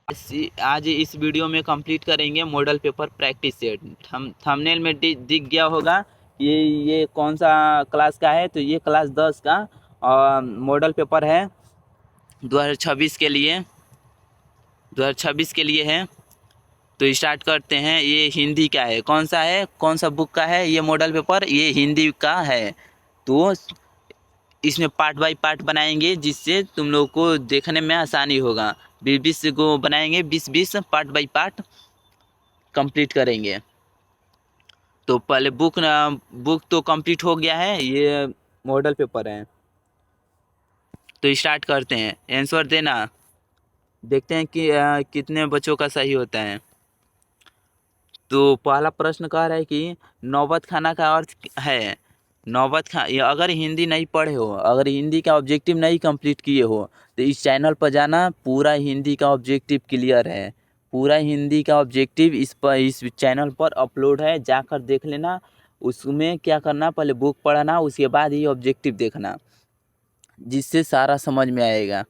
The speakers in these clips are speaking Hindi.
आज इस वीडियो में कंप्लीट करेंगे model paper practice set. Thumbnail में दिख गया होगा ये कौन सा क्लास का है। तो ये क्लास 10 का मॉडल पेपर है 2026 के लिए 2026 के लिए है। तो स्टार्ट करते हैं। ये हिंदी का है। कौन सा है, कौन सा बुक का है ये मॉडल पेपर? ये हिंदी का है। तो इसमें पार्ट बाय पार्ट बनाएंगे जिससे तुम लोग को देखने में आसानी होगा। 20 को बनाएंगे, 20 पार्ट बाय पार्ट कंप्लीट करेंगे। तो पहले बुक तो कंप्लीट हो गया है, ये मॉडल पेपर है। तो स्टार्ट करते हैं। आंसर देना, देखते हैं कि कितने बच्चों का सही होता है। तो पहला प्रश्न कह रहा है कि नौबत खाना का अर्थ है। नौबत खा, अगर हिंदी नहीं पढ़े हो, अगर हिंदी का ऑब्जेक्टिव नहीं कंप्लीट किए हो तो इस चैनल पर जाना। पूरा हिंदी का ऑब्जेक्टिव क्लियर है। पूरा हिंदी का ऑब्जेक्टिव इस चैनल पर अपलोड है, जाकर देख लेना। उसमें क्या करना, पहले बुक पढ़ना, उसके बाद ही ऑब्जेक्टिव देखना, जिससे सारा समझ में आएगा।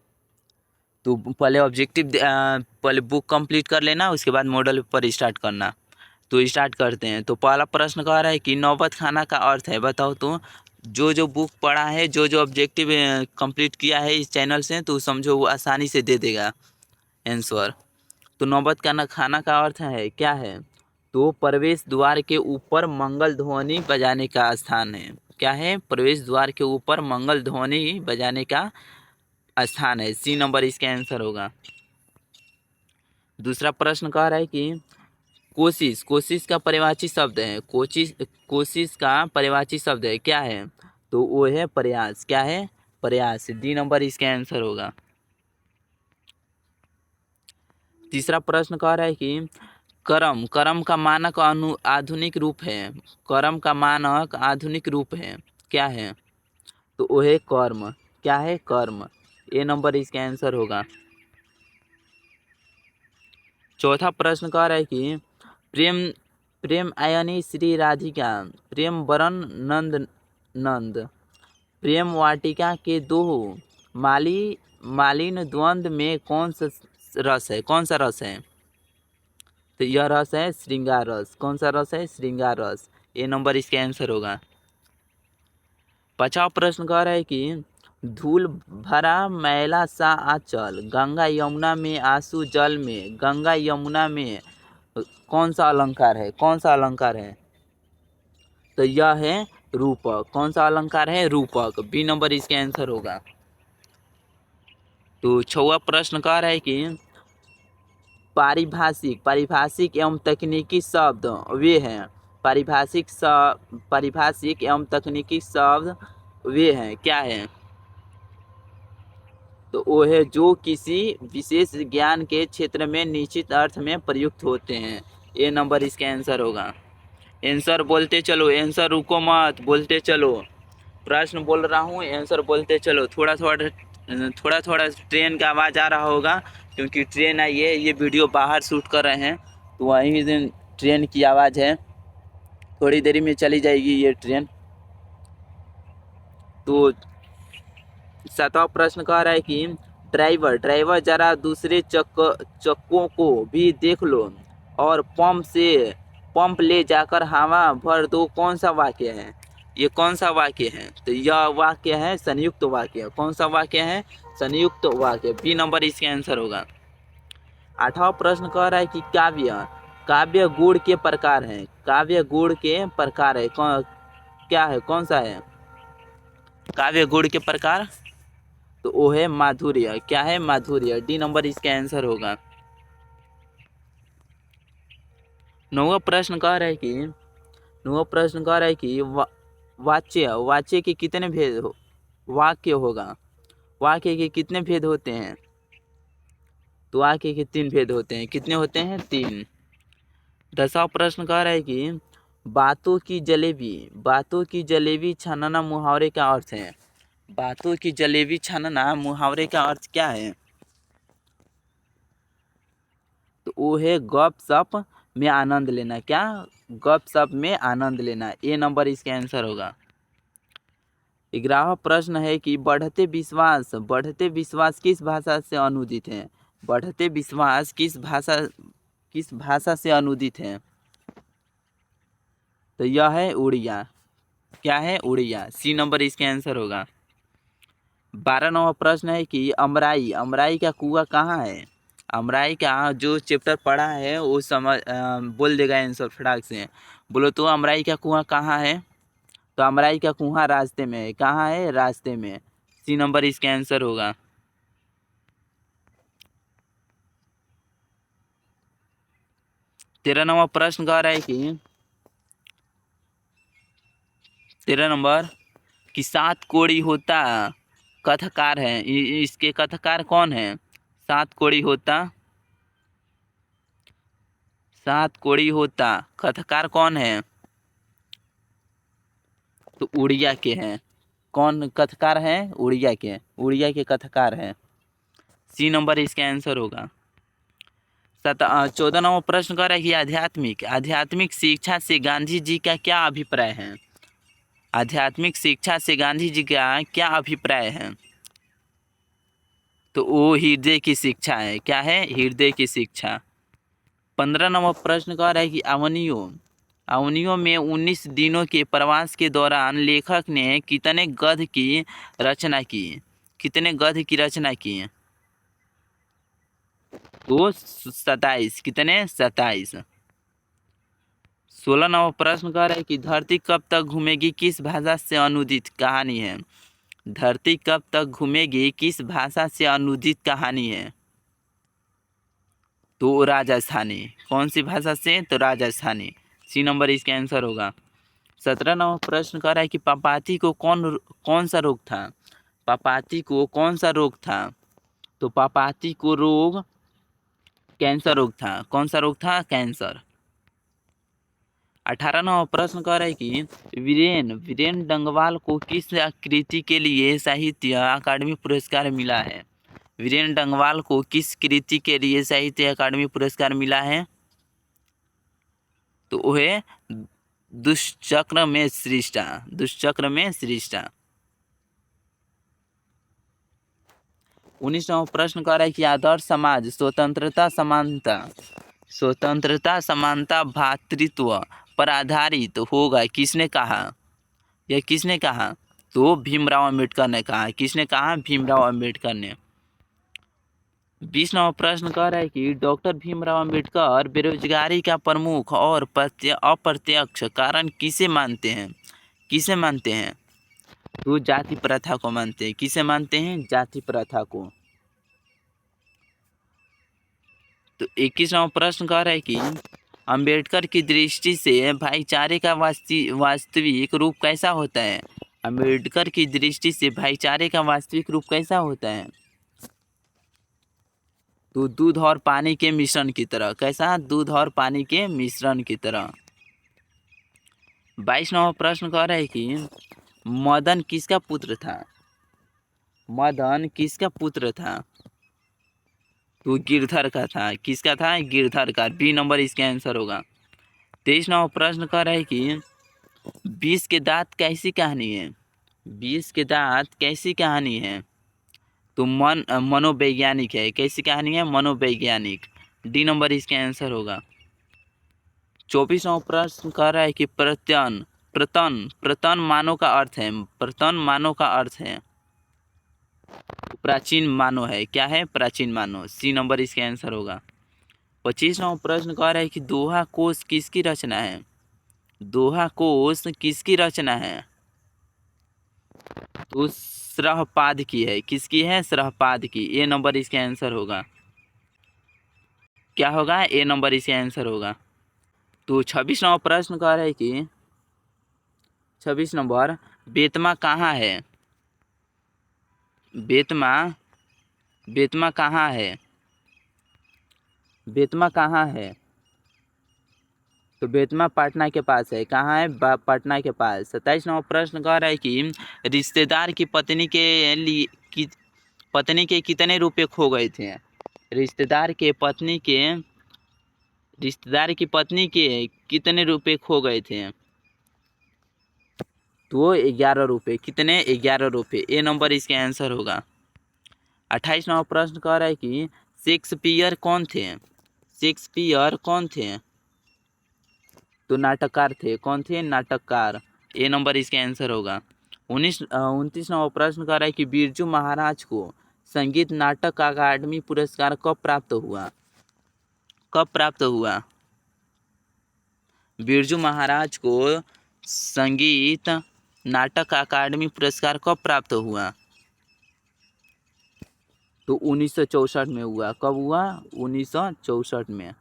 तो पहले बुक कंप्लीट कर लेना, उसके बाद मॉडल पर स्टार्ट करना। तो स्टार्ट करते हैं। तो पहला प्रश्न कह रहा है कि नौबत खाना का अर्थ है। बताओ तो जो बुक पढ़ा है, जो ऑब्जेक्टिव कंप्लीट किया है इस चैनल से, तो समझो वो आसानी से दे देगा आंसर। तो नौबत खाना का अर्थ है क्या है? तो प्रवेश द्वार के ऊपर मंगल ध्वनि बजाने का स्थान है। क्या है? प्रवेश द्वार के ऊपर मंगल ध्वनि बजाने का स्थान है। सी नंबर इसका आंसर होगा। दूसरा प्रश्न कह रहा है कि कोशिश का परिवाची शब्द है। कोशिश का परिवाची शब्द है, क्या है? तो वो है प्रयास। क्या है? प्रयास। डी नंबर इसका आंसर होगा। तीसरा प्रश्न कह रहा है कि कर्म का मानक आधुनिक रूप है। कर्म का मानक आधुनिक रूप है, क्या है? तो वो है कर्म। क्या है? कर्म। ए नंबर इसका आंसर होगा। चौथा प्रश्न कह रहा है कि प्रेम प्रेम आयनी श्री राधिका प्रेम वरण नंद प्रेम वाटिका के दो मालिन द्वंद्व में कौन सा रस है? कौन सा रस है? तो यह रस है श्रृंगार रस। कौन सा रस है? श्रृंगार रस। ए नंबर इसका आंसर होगा। 5वां प्रश्न कह रहा है कि धूल भरा मैला सा आंचल गंगा यमुना में आंसू जल में गंगा यमुना में कौन सा अलंकार है? कौन सा अलंकार है? तो यह है रूपक। कौन सा अलंकार है? रूपक। बी नंबर इसका आंसर होगा। तो 6वां प्रश्न कह रहा है कि पारिभाषिक एवं तकनीकी शब्द वे हैं। पारिभाषिक एवं तकनीकी शब्द वे हैं, क्या है? तो वो है जो किसी विशेष ज्ञान के क्षेत्र में निश्चित अर्थ में प्रयुक्त होते हैं। ए नंबर इसका आंसर होगा। आंसर बोलते चलो, आंसर रुको मत, बोलते चलो। प्रश्न बोल रहा हूँ, आंसर बोलते चलो। थोड़ा थोड़ा ट्रेन का आवाज़ आ रहा होगा, क्योंकि ट्रेन आई है। ये वीडियो बाहर शूट कर रहे हैं, तो वहीं ट्रेन की आवाज़ है। थोड़ी देरी में चली जाएगी ये ट्रेन। तो 7वां प्रश्न कह रहा है कि ड्राइवर जरा दूसरे चक्कों को भी देख लो और पंप ले जाकर हवा भर दो। कौन सा वाक्य है? ये कौन सा वाक्य है? तो यह वाक्य है संयुक्त वाक्य। कौन सा वाक्य है? संयुक्त वाक्य। बी नंबर इसका आंसर होगा। 8वां प्रश्न कह रहा है कि काव्य गुण के प्रकार हैं। काव्य गुण के प्रकार है, क्या है? कौन सा है काव्य गुण के प्रकार? तो वो है माधुर्य। क्या है? माधुर्य। डी नंबर इसका आंसर होगा। 9वां प्रश्न कह रहा है कि वाच्य के कितने भेद वाक्य होगा? वाक्य के कितने भेद होते हैं? तो वाक्य के 3 भेद होते हैं। कितने होते हैं? 3। 10वां प्रश्न कह रहा है कि बातों की जलेबी छानना मुहावरे का अर्थ है। बातों की जलेबी छानना मुहावरे का अर्थ क्या है? तो वो है गप सप में आनंद लेना। क्या? गप सप में आनंद लेना। ए नंबर इसका आंसर होगा। 11वां प्रश्न है कि बढ़ते विश्वास किस भाषा से अनुदित है? बढ़ते विश्वास किस भाषा से अनुदित है? तो यह है उड़िया। क्या है? उड़िया। सी नंबर इसका आंसर होगा। 12वां प्रश्न है कि अमराई का कुआं कहाँ है? अमराई का जो चैप्टर पढ़ा है वो बोल देगा आंसर फटाक से। बोलो तो अमराई का कुआं कहाँ है? तो अमराई का कुआं रास्ते में है। कहाँ है? रास्ते में। सी नंबर इसका आंसर होगा। 13वां प्रश्न कह रहा है कि 13 नंबर कि 7 कोड़ी होता कथकार है। इसके कथकार कौन है? 7 कोड़ी होता, 7 कोड़ी होता कथकार कौन है? तो उड़िया के हैं। कौन कथकार हैं? उड़िया के। उड़िया के कथकार हैं। सी नंबर इसका आंसर होगा। 14वां प्रश्न कर रहा है कि आध्यात्मिक शिक्षा से गांधी जी का क्या अभिप्राय है? आध्यात्मिक शिक्षा से गांधी जी का क्या अभिप्राय है? तो वो हृदय की शिक्षा है। क्या है? हृदय की शिक्षा। 15वां प्रश्न कह रहा है कि अवनियों में 19 दिनों के प्रवास के दौरान लेखक ने कितने गद्य की रचना की? कितने गद्य की रचना की? तो 27। कितने? 27। 16वां प्रश्न कह रहा है कि धरती कब तक घूमेगी किस भाषा से अनुदित कहानी है? धरती कब तक घूमेगी किस भाषा से अनुदित कहानी है? तो राजस्थानी। कौन सी भाषा से? तो राजस्थानी। सी नंबर इसका आंसर होगा। 17वां प्रश्न कह रहा है कि पापाती को कौन सा रोग था? पापाती को कौन सा रोग था? तो पापाती को रोग कैंसर रोग था। कौन सा रोग था? कैंसर। 18वां प्रश्न कह रहा है कि वीरेन डंगवाल को किस कृति के लिए साहित्य अकादमी पुरस्कार मिला है? वीरेन डंगवाल को किस कृति के लिए साहित्य अकादमी पुरस्कार मिला है? तो वो है दुष्चक्र में सृष्टा। दुष्चक्र में सृष्टा। 19वां प्रश्न कह रहा है कि आदर्श समाज स्वतंत्रता समानता भातृत्व पर आधारित होगा किसने कहा? यह किसने कहा? तो भीमराव अंबेडकर ने कहा। किसने कहा? भीमराव अंबेडकर ने। 20वां प्रश्न कह रहा है कि डॉक्टर भीमराव अंबेडकर बेरोजगारी का प्रमुख और अप्रत्यक्ष कारण किसे मानते हैं? किसे मानते हैं? तो जाति प्रथा को मानते हैं। किसे मानते हैं? जाति प्रथा को। तो 21वां प्रश्न कह रहा है कि अंबेडकर की दृष्टि से भाईचारे का वास्तविक रूप कैसा होता है? अंबेडकर की दृष्टि से भाईचारे का वास्तविक रूप कैसा होता है? तो दूध और पानी के मिश्रण की तरह। कैसा? दूध और पानी के मिश्रण की तरह। 22वां प्रश्न कह रहा है कि मदन किसका पुत्र था? मदन किसका पुत्र था? तो गिरधर का था। किसका था? गिरधर का। बी नंबर इसका आंसर होगा। 23वां प्रश्न कह रहा है कि 20 के दांत कैसी कहानी है? 20 के दांत कैसी कहानी है? तो मनोवैज्ञानिक है। कैसी कहानी है? मनोवैज्ञानिक। डी नंबर इसका आंसर होगा। 24वां प्रश्न कह रहा है कि प्रतन मानव का अर्थ है। प्रतन मानव का अर्थ है प्राचीन मानव है। क्या है? प्राचीन मानव। सी नंबर इसका आंसर होगा। 25वां प्रश्न कह रहा है कि दोहा कोश किसकी रचना है? दोहा कोश किसकी रचना है? तो श्रहपाद की है। किसकी है? श्रहपाद की। ए नंबर इसका आंसर होगा। क्या होगा? ए नंबर इसका आंसर होगा। तो 26वां प्रश्न कह रहा है कि 26 नंबर बेतमा कहाँ है? बेतमा कहाँ है? बेतमा कहाँ है? तो बेतमा पटना के पास है। कहाँ है? पटना के पास। 27वां प्रश्न कह रहा है कि रिश्तेदार की पत्नी के कितने रुपए खो गए थे? रिश्तेदार की पत्नी के कितने रुपए खो गए थे? तो 11 रुपये। कितने? 11 रुपये। ए नंबर इसका आंसर होगा। 28वां प्रश्न कह रहा है कि शेक्सपियर कौन थे? शेक्सपियर कौन थे? तो नाटककार थे। कौन थे? नाटककार। ए नंबर इसका आंसर होगा। 29वां प्रश्न कह रहा है कि बिरजू महाराज को संगीत नाटक अकादमी पुरस्कार कब प्राप्त हुआ? कब प्राप्त हुआ? बिरजू महाराज को संगीत नाटक अकादमी पुरस्कार कब प्राप्त हुआ? तो 1964 में हुआ। कब हुआ? 1964 में।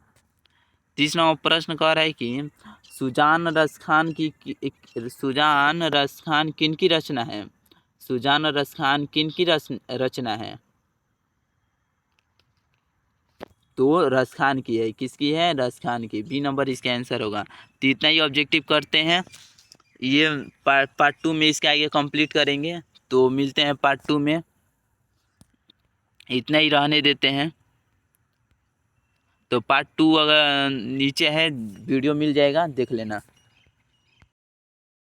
30वां प्रश्न कह रहा है कि सुजान रसखान सुजान रसखान किन की रचना है? सुजान रसखान किन की रचना है? तो रसखान की है। किसकी है? रसखान की। बी नंबर इसका आंसर होगा। तो इतना ही ऑब्जेक्टिव करते हैं। ये पार्ट 2 में इसके आगे कंप्लीट करेंगे। तो मिलते हैं पार्ट 2 में। इतना ही रहने देते हैं। तो पार्ट 2 अगर नीचे है वीडियो मिल जाएगा, देख लेना।